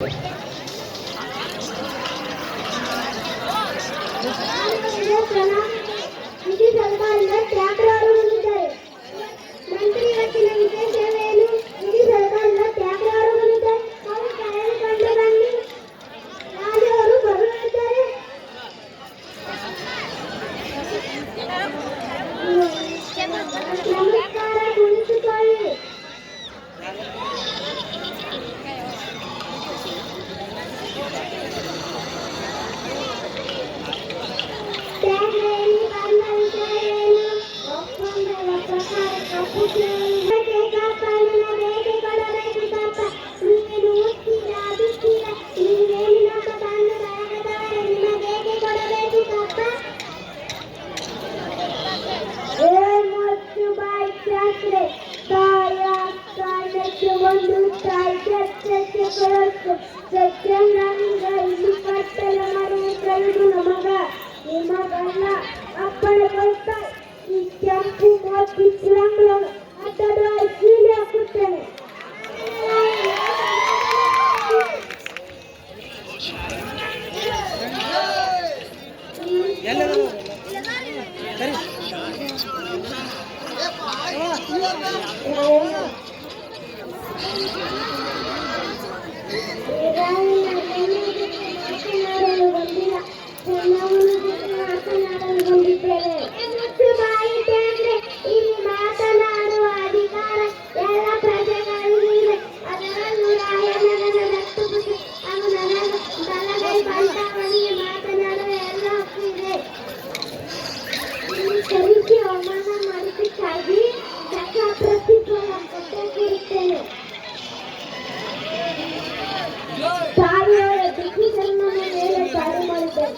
ಇಡೀ ಸರ್ಕಾರದಿಂದ ಟ್ರ್ಯಾಕ್ಟರ್ ಬಂದಿದ್ದಾರೆ. ನಂತರ ಇವತ್ತಿನ ವಿಶೇಷವೇನು? ಇಡೀ ಸರ್ಕಾರದಿಂದ ಟ್ರ್ಯಾಕ್ಟರ್ ಬಂದಿದ್ದಾರೆ. ಅವರು ಕರೆದುಕೊಂಡು ಬನ್ನಿ, ನಾಳೆ ಅವರು ಬರಲಿದ್ದಾರೆ. ನಮಸ್ಕಾರ, ಕುಳಿತುಕೊಳ್ಳಿ. ಅಪ್ಪನ ಕಷ್ಟ ಈ ಕೆಂಪು ಮತ್ತು ಕಿರಂಗಳನ್ನು ಅದರ ಕೀಳಿ ಹಾಕುತ್ತೇನೆ. ತಾಯಿಯವರ ದಿಕ್ಕಿ ಜನ್ಮನ ಮೇಲೆ ಚಾಲು ಮಾಡಿದ್ದಾರೆ.